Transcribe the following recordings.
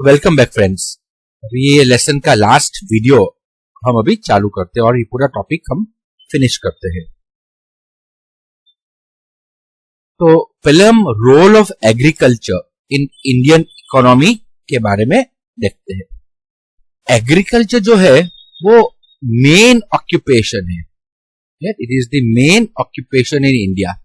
Welcome back friends. ये lesson का last video हम अभी चालू करते हैं और ये पूरा टॉपिक हम फिनिश करते हैं। तो पहले हम role of agriculture in Indian economy के बारे में देखते हैं। एग्रीकल्चर जो है वो मेन ऑक्यूपेशन है, it is the main occupation in India.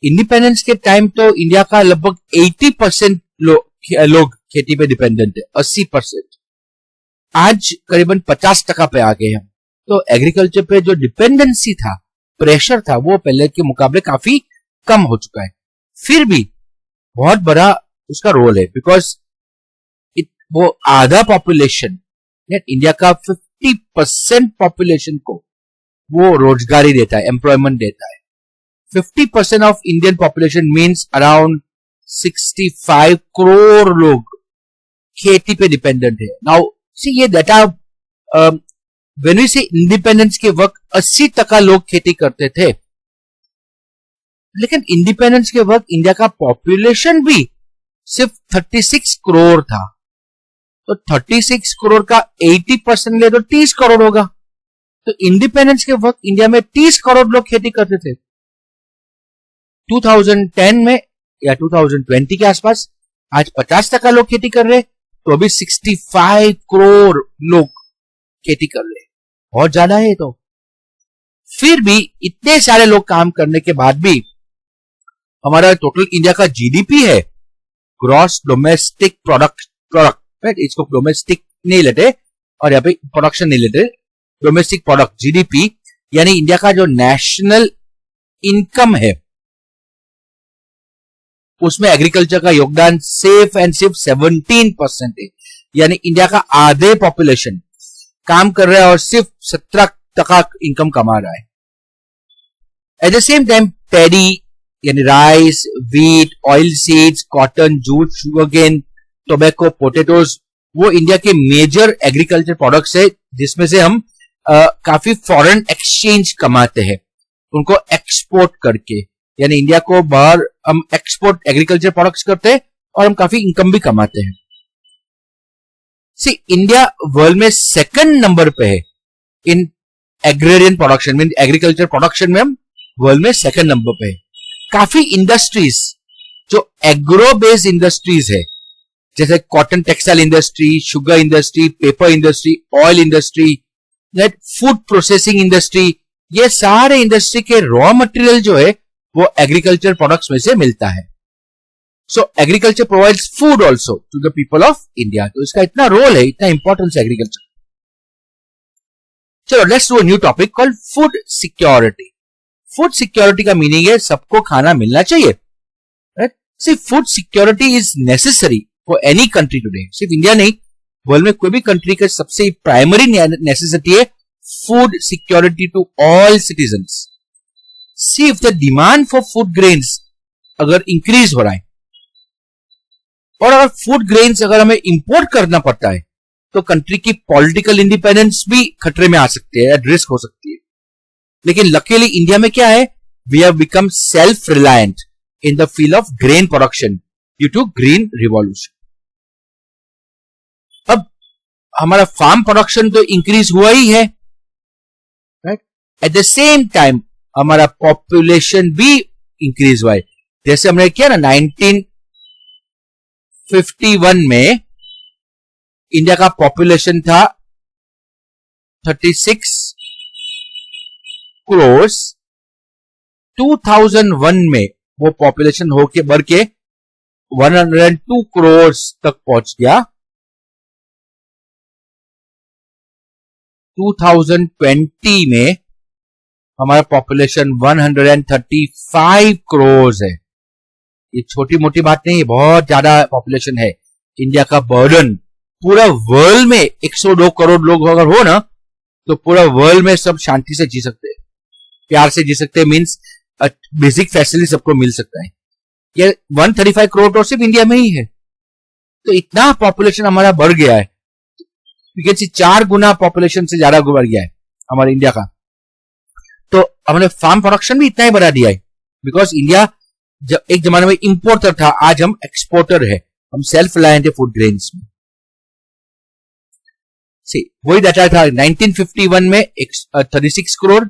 Independence के टाइम तो इंडिया का लगभग 80% लोग खेती पे डिपेंडेंट है, 80%। आज करीबन 50% पे आ गए हैं। तो एग्रीकल्चर पे जो डिपेंडेंसी था, प्रेशर था, वो पहले के मुकाबले काफी कम हो चुका है। फिर भी बहुत बड़ा उसका रोल है, बिकॉज वो आधा पॉपुलेशन, इंडिया का 50% पॉपुलेशन को वो रोजगारी देता है, एम्प्लॉयमेंट देता है। 50% of Indian population means around 65 crore लोग खेती पे डिपेंडेंट है। नाउ सी ये डाटा व्हेन वी से इंडिपेंडेंस के वक्त 80% लोग खेती करते थे, लेकिन इंडिपेंडेंस के वक्त इंडिया का पॉपुलेशन भी सिर्फ 36 करोड़ था। तो 36 करोड़ का 80% ले तो 30 करोड़ होगा। तो इंडिपेंडेंस के वक्त इंडिया में 30 करोड़ लोग खेती करते थे। 2010 में या 2020 के आसपास आज 50% लोग खेती कर रहे, तो अभी 65 करोड़ लोग खेती कर रहे, बहुत ज्यादा है। तो फिर भी इतने सारे लोग काम करने के बाद भी हमारा टोटल इंडिया का जीडीपी है, ग्रॉस डोमेस्टिक प्रोडक्ट, इसको डोमेस्टिक नहीं लेते और यहाँ पे प्रोडक्शन नहीं लेते, डोमेस्टिक प्रोडक्ट जीडीपी, यानी इंडिया का जो नेशनल इनकम है उसमें एग्रीकल्चर का योगदान सिर्फ एंड सिर्फ 17% है। यानी इंडिया का आधे पॉपुलेशन काम कर रहा है और सिर्फ 17% इनकम कमा रहा है। At the same time paddy यानी rice, wheat, oil seeds, cotton, jute, sugarcane, tobacco, potatoes, वो इंडिया के मेजर एग्रीकल्चर प्रोडक्ट्स है, जिसमें से हम काफी फॉरेन एक्सचेंज कमाते हैं उनको एक्सपोर्ट करके। यानी इंडिया को बाहर हम एक्सपोर्ट एग्रीकल्चर प्रोडक्ट्स करते हैं और हम काफी इनकम भी कमाते हैं। सी इंडिया वर्ल्ड में सेकंड नंबर पे है इन एग्रेरियन प्रोडक्शन में, एग्रीकल्चर प्रोडक्शन में हम वर्ल्ड में सेकंड नंबर पे है। काफी इंडस्ट्रीज जो एग्रो बेस्ड इंडस्ट्रीज है, जैसे cotton textile industry, sugar industry, paper industry, oil industry, food processing industry, ये सारे इंडस्ट्री के रॉ मटेरियल जो है वो एग्रीकल्चर प्रोडक्ट्स में से मिलता है। So agriculture provides food also to the people of India. तो इसका इतना रोल है, इतना इंपॉर्टेंस है एग्रीकल्चर। चलो let's do a new topic called food security. Food security का मीनिंग है सबको खाना मिलना चाहिए, right? See food security is necessary for any country today. सिर्फ इंडिया नहीं, वर्ल्ड में कोई भी कंट्री का सबसे प्राइमरी नेसेसिटी है food security to all citizens. See if the demand for food grains अगर इंक्रीज हो रहा है और अगर फूड ग्रेन्स अगर हमें इंपोर्ट करना पड़ता है तो कंट्री की पॉलिटिकल इंडिपेंडेंस भी खतरे में आ सकती है, रिस्क हो सकती है। लेकिन लकीली इंडिया में क्या है, we have become self reliant in the field of grain production due to green revolution. अब हमारा फार्म प्रोडक्शन तो इंक्रीज हुआ ही है, right? At the same time हमारा पॉपुलेशन भी इंक्रीज हुआ है। जैसे हमने किया ना 1951 में इंडिया का पॉपुलेशन था 36 करोड़, 2001 में वो पॉपुलेशन होके बढ़ के 102 करोड़ तक पहुंच गया। 2020 में हमारा पॉपुलेशन 135 करोड़ है। ये छोटी मोटी बात नहीं है, बहुत ज्यादा पॉपुलेशन है। इंडिया का बर्डन पूरा वर्ल्ड में 102 करोड़ लोग अगर हो ना, तो पूरा वर्ल्ड में सब शांति से जी सकते हैं, प्यार से जी सकते हैं, मीन्स बेसिक फैसिलिटी सबको मिल सकता है। ये 135 करोड़ तो सिर्फ इंडिया में ही है। तो इतना पॉपुलेशन हमारा बढ़ गया है, 4 गुना पॉपुलेशन से ज्यादा बढ़ गया है हमारे इंडिया का। तो हमने फार्म प्रोडक्शन भी इतना ही बढ़ा दिया है, बिकॉज इंडिया जब एक जमाने में इंपोर्टर था, आज हम एक्सपोर्टर है। हम सेल्फ रिलायंट है फूड ग्रेन्स में। वही डाटा था 1951 में 36 crore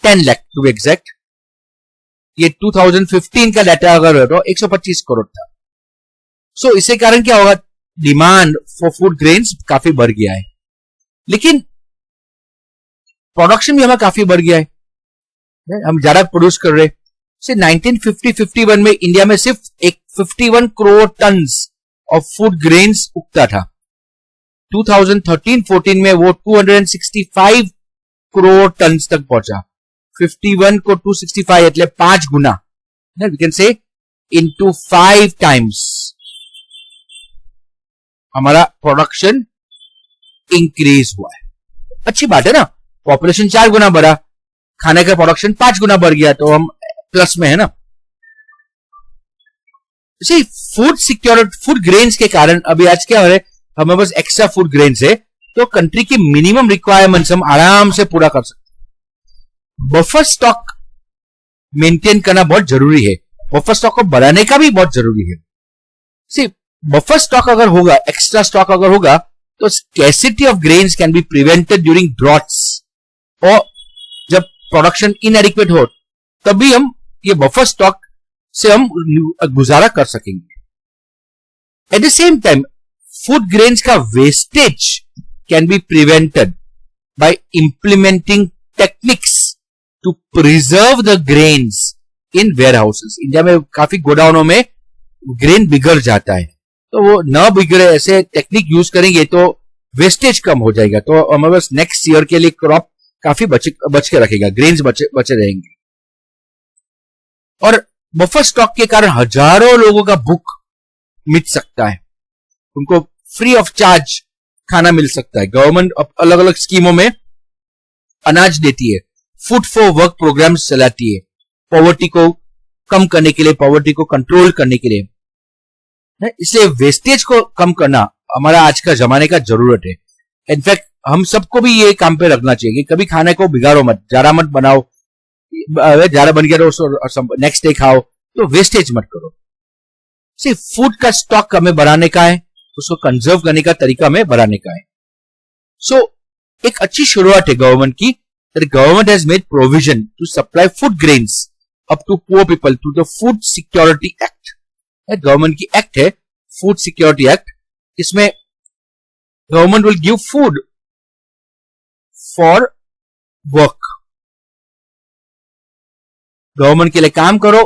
10 lakh to be exact. ये 2015 का डाटा अगर हो तो 125 करोड़ था। सो इसके कारण क्या होगा, डिमांड फॉर फूड ग्रेन्स काफी बढ़ गया है, लेकिन प्रोडक्शन भी हमें काफी बढ़ गया है, हम ज्यादा प्रोड्यूस कर रहे हैं। 1950-51 में इंडिया में सिर्फ 51 crore ton of food grains उगता था। 2013-14 में वो 265 करोड़ टन तक पहुंचा। 51 को 265 એટલે 5 गुना, we can say into 5 times हमारा प्रोडक्शन इंक्रीज हुआ है। अच्छी बात है ना, पॉपुलेशन 4 गुना बढ़ा, खाने का प्रोडक्शन 5 गुना बढ़ गया, तो हम प्लस में है ना। फूड सिक्योरिटी, फूड ग्रेन्स के कारण अभी आज क्या हो रहा है, हमें बस एक्स्ट्रा फूड ग्रेन्स है तो कंट्री की मिनिमम रिक्वायरमेंट्स हम आराम से पूरा कर सकते। बफर स्टॉक मेंटेन करना बहुत जरूरी है, बफर स्टॉक को बढ़ाने का भी बहुत जरूरी है। बफर स्टॉक अगर होगा, एक्स्ट्रा स्टॉक अगर होगा, तो scarcity of grains can be prevented during droughts, और जब प्रोडक्शन इनएडिक्वेट हो तभी हम ये बफर स्टॉक से हम गुजारा कर सकेंगे। At the same time food grains का wastage can be prevented by implementing techniques to preserve the grains in warehouses. India में काफी गोडाउनों में ग्रेन बिगड़ जाता है, तो वो न बिगड़े ऐसे टेक्निक यूज करेंगे तो वेस्टेज कम हो जाएगा, तो हमारे पास नेक्स्ट ईयर के लिए क्रॉप काफी बच के रखेगा, ग्रेन्स बचे रहेंगे। और बफर स्टॉक के कारण हजारों लोगों का भूख मिट सकता है, उनको फ्री ऑफ चार्ज खाना मिल सकता है। गवर्नमेंट अलग अलग स्कीमों में अनाज देती है, फूड फॉर वर्क प्रोग्राम्स चलाती है, पॉवर्टी को कम करने के लिए, पॉवर्टी को कंट्रोल करने के लिए। इसलिए वेस्टेज को कम करना हमारा आज का जमाने का जरूरत है। इनफैक्ट हम सबको भी ये काम पे रखना चाहिए कि कभी खाने को बिगाड़ो मत, ज्यादा मत बनाओ, ज्यादा बन गया तो नेक्स्ट डे खाओ, तो वेस्टेज मत करो। सिर्फ फूड का स्टॉक हमें बढ़ाने का है, उसको कंजर्व करने का तरीका हमें बढ़ाने का है। एक अच्छी शुरुआत है गवर्नमेंट की, government has made provision to supply food grains up to poor people to the food security act. Government की एक्ट है फूड सिक्योरिटी एक्ट, इसमें government will give food for work. Government के लिए काम करो,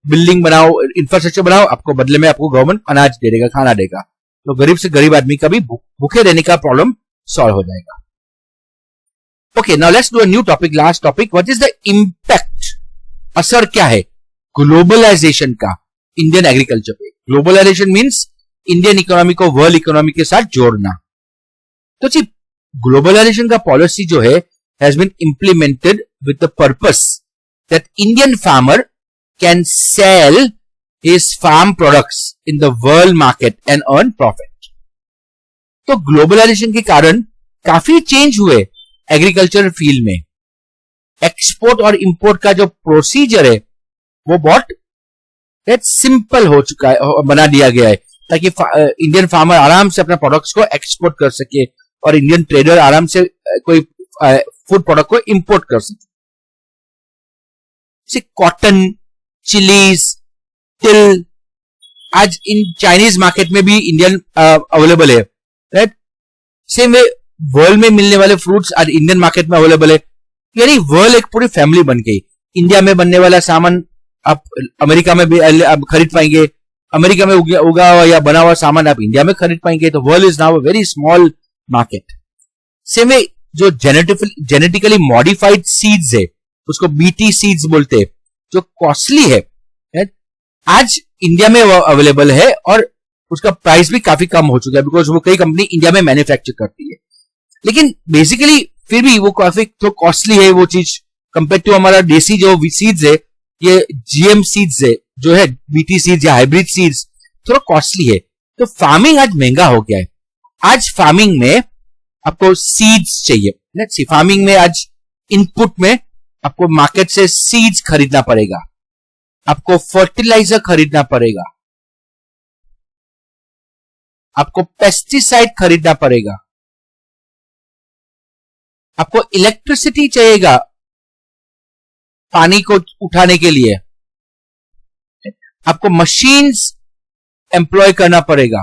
बिल्डिंग बनाओ, infrastructure बनाओ, आपको बदले में आपको गवर्नमेंट अनाज दे देगा, खाना देगा, तो गरीब से गरीब आदमी का भी भूखे रहने का प्रॉब्लम सॉल्व हो जाएगा। Okay, now let's do a new topic, last topic, what is the impact, असर क्या है ग्लोबलाइजेशन का इंडियन एग्रीकल्चर पे। ग्लोबलाइजेशन मींस इंडियन इकोनॉमी को वर्ल्ड इकोनॉमी के साथ जोड़ना। तो जी ग्लोबलाइजेशन का पॉलिसी जो है has been implemented with the purpose that Indian farmer can sell his farm products in the world market and earn profit. तो ग्लोबलाइजेशन के कारण काफी चेंज हुए एग्रीकल्चर फील्ड में। एक्सपोर्ट और इंपोर्ट का जो प्रोसीजर है वो बहुत सिंपल हो चुका है, बना दिया गया है, ताकि इंडियन फार्मर आराम से अपना प्रोडक्ट्स को एक्सपोर्ट कर सके और इंडियन ट्रेडर आराम से कोई फूड प्रोडक्ट को इंपोर्ट कर सके। कॉटन, चिलीज, तिल आज इन चाइनीज मार्केट में भी इंडियन अवेलेबल है, राइट। सेम वे वर्ल्ड में मिलने वाले फ्रूट्स आज इंडियन मार्केट में अवेलेबल है। यानी वर्ल्ड एक पूरी फैमिली बन गई। इंडिया में बनने वाला सामान आप अमेरिका में भी आप खरीद पाएंगे, अमेरिका में उगा हुआ या बना हुआ सामान आप इंडिया में खरीद पाएंगे। तो world is now a very small market. Same way जो जेनेटिकली मॉडिफाइड सीड्स है उसको बीटी सीड्स बोलते हैं, जो कॉस्टली है, आज इंडिया में वो अवेलेबल है और उसका प्राइस भी काफी कम हो चुका है, बिकॉज वो कई कंपनी इंडिया में मैन्युफैक्चर करती है। लेकिन बेसिकली फिर भी वो काफी तो कॉस्टली है वो चीज कंपेयर टू हमारा देसी जो सीड्स है, ये जीएम सीड्स है जो है बीटी सीड्स या हाइब्रिड सीड्स, थोड़ा कॉस्टली है। तो फार्मिंग आज महंगा हो गया है। आज फार्मिंग में आपको सीड्स चाहिए, फार्मिंग में आज इनपुट में आपको मार्केट से सीड्स खरीदना पड़ेगा, आपको फर्टिलाइजर खरीदना पड़ेगा, आपको पेस्टिसाइड खरीदना पड़ेगा, आपको इलेक्ट्रिसिटी चाहिएगा पानी को उठाने के लिए, आपको मशीन्स एम्प्लॉय करना पड़ेगा।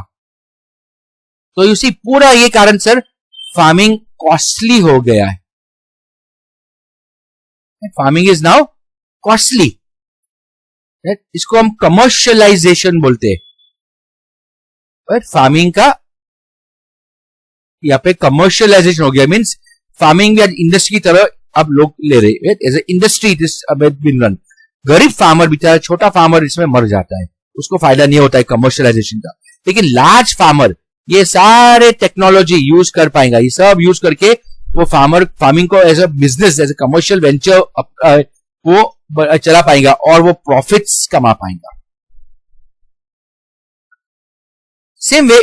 तो यू सी पूरा ये कारण सर फार्मिंग कॉस्टली हो गया है। फार्मिंग इज नाउ कॉस्टली, इसको हम कमर्शियलाइजेशन बोलते हैं। फार्मिंग का यहां पे कमर्शियलाइजेशन हो गया, मींस फार्मिंग इंडस्ट्री की तरह अब लोग ले रहे, as a industry this been run. गरीब फार्मर बेचारा, छोटा फार्मर इसमें मर जाता है, उसको फायदा नहीं होता है कमर्शियलाइजेशन का। लेकिन लार्ज फार्मर ये सारे टेक्नोलॉजी यूज कर पाएगा, ये सब यूज करके वो फार्मिंग को as a business, as a commercial venture वो चला पाएगा और वो प्रॉफिट्स कमा पाएगा। सेम वे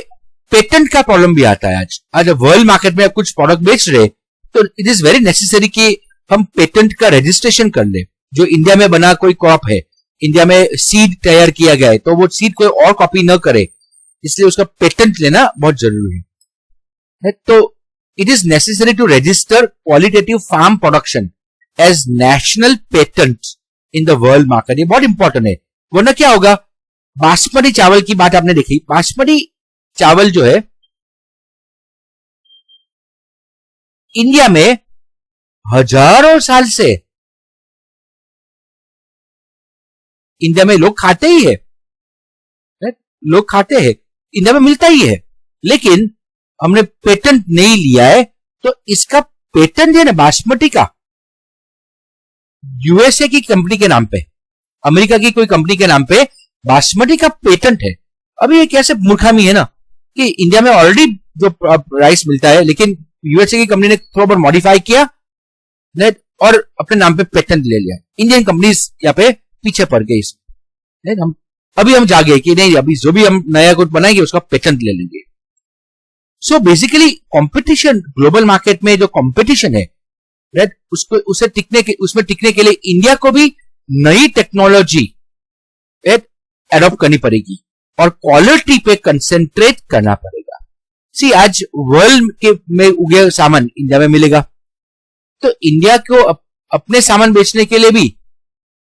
पेटेंट का प्रॉब्लम भी आता है। आज वर्ल्ड मार्केट में कुछ प्रोडक्ट बेच रहे तो इट इज वेरी नेसेसरी कि हम पेटेंट का रजिस्ट्रेशन कर ले। जो इंडिया में बना कोई क्रॉप है, इंडिया में सीड तैयार किया गया है, तो वो सीड कोई और कॉपी न करे, इसलिए उसका पेटेंट लेना बहुत जरूरी है। तो it is necessary to register qualitative farm production as national patent in the world market. ये बहुत इंपॉर्टेंट है, वरना क्या होगा, बासमती चावल की बात आपने देखी। बासमती चावल जो है इंडिया में हजारों साल से इंडिया में लोग खाते ही है, लोग खाते हैं, इंडिया में मिलता ही है, लेकिन हमने पेटेंट नहीं लिया है। तो इसका पेटेंट है ना बासमती का, यूएसए की कंपनी के नाम पे, अमेरिका की कोई कंपनी के नाम पे बासमती का पेटेंट है। अभी ये कैसे मूर्खामी है ना कि इंडिया में ऑलरेडी जो राइस मिलता है, लेकिन यूएसए की कंपनी ने थोड़ा बहुत मॉडिफाई किया और अपने नाम पे पेटेंट ले लिया। इंडियन कंपनीज यहाँ पे पीछे पड़ गई इसमें। हम जागे कि नहीं, अभी जो भी हम नया कुछ बनाएंगे उसका पेटेंट ले लेंगे। So basically competition, global market में जो कंपटीशन है, उसमें टिकने के लिए इंडिया को भी नई टेक्नोलॉजी एडॉप्ट करनी पड़ेगी और क्वालिटी पे कंसेंट्रेट करना पड़ेगा। सी आज वर्ल्ड के में उगे सामान इंडिया में मिलेगा, तो इंडिया को अपने सामान बेचने के लिए भी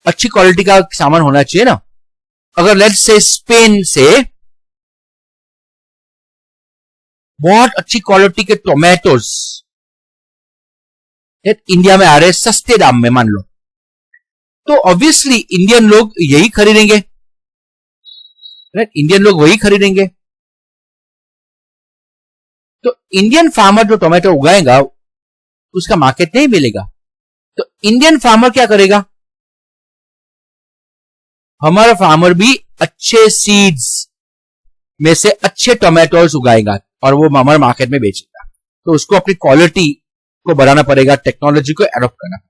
अच्छी क्वालिटी का सामान होना चाहिए ना। अगर लेट्स से स्पेन से बहुत अच्छी क्वालिटी के टोमेटोज इंडिया में आ रहे सस्ते दाम में, मान लो, तो ऑब्वियसली इंडियन लोग यही खरीदेंगे, इंडियन लोग वही खरीदेंगे। तो इंडियन फार्मर जो टोमेटो उगाएगा उसका मार्केट नहीं मिलेगा, तो इंडियन फार्मर क्या करेगा, हमारा फार्मर भी अच्छे सीड्स में से अच्छे टोमेटोज उगाएगा और वो हमारे मार्केट में बेचेगा। तो उसको अपनी क्वालिटी को बढ़ाना पड़ेगा, टेक्नोलॉजी को एडॉप्ट करना पड़ेगा।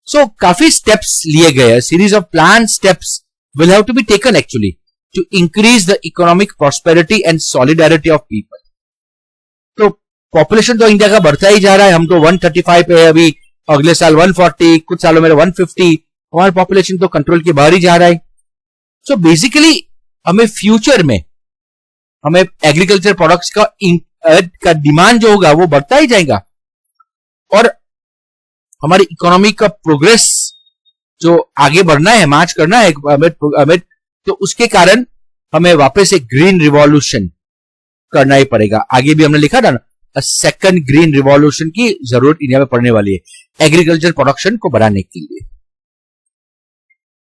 सो काफी स्टेप्स लिए गए, series of plan steps will have to be taken actually to increase the economic prosperity and solidarity of people. तो पॉपुलेशन तो इंडिया का बढ़ता ही जा रहा है, हम तो 135 पे है अभी, अगले साल 140, कुछ सालों में 150, हमारा पॉपुलेशन तो कंट्रोल के बाहर ही जा रहा है। सो बेसिकली हमें फ्यूचर में हमें एग्रीकल्चर प्रोडक्ट्स का डिमांड जो होगा वो बढ़ता ही जाएगा और हमारी इकोनॉमी का प्रोग्रेस जो आगे बढ़ना है, मार्च करना है हमें, तो उसके कारण हमें वापस एक ग्रीन रिवॉल्यूशन करना ही पड़ेगा। आगे भी हमने लिखा था ना, सेकंड ग्रीन रिवॉल्यूशन की जरूरत इंडिया में पड़ने वाली है एग्रीकल्चर प्रोडक्शन को बढ़ाने के लिए।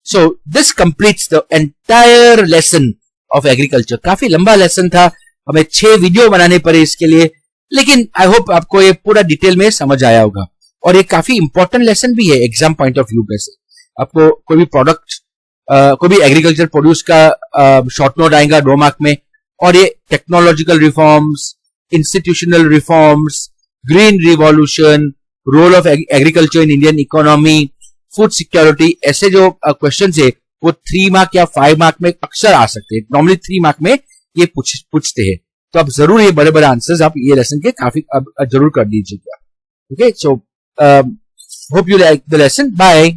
So this completes the entire lesson of agriculture. काफी लंबा लेसन था, हमें 6 वीडियो बनाने पड़े इसके लिए, लेकिन आई होप आपको ये पूरा डिटेल में समझ आया होगा। और ये काफी इंपॉर्टेंट लेसन भी है एग्जाम पॉइंट ऑफ व्यू से। आपको कोई भी प्रोडक्ट, कोई भी एग्रीकल्चर प्रोड्यूस का शॉर्ट नोट आएगा 2 मार्क में, और ये technological reforms, institutional reforms, green revolution, role of agriculture in Indian economy, food security, ऐसे जो क्वेश्चन है वो 3 मार्क या 5 मार्क में अक्सर आ सकते हैं। नॉर्मली 3 मार्क में ये पूछते हैं, तो आप जरूर ये बड़े बड़े आंसर्स आप ये लेसन के काफी जरूर कर दीजिएगा। Okay, so hope you like the lesson. Bye.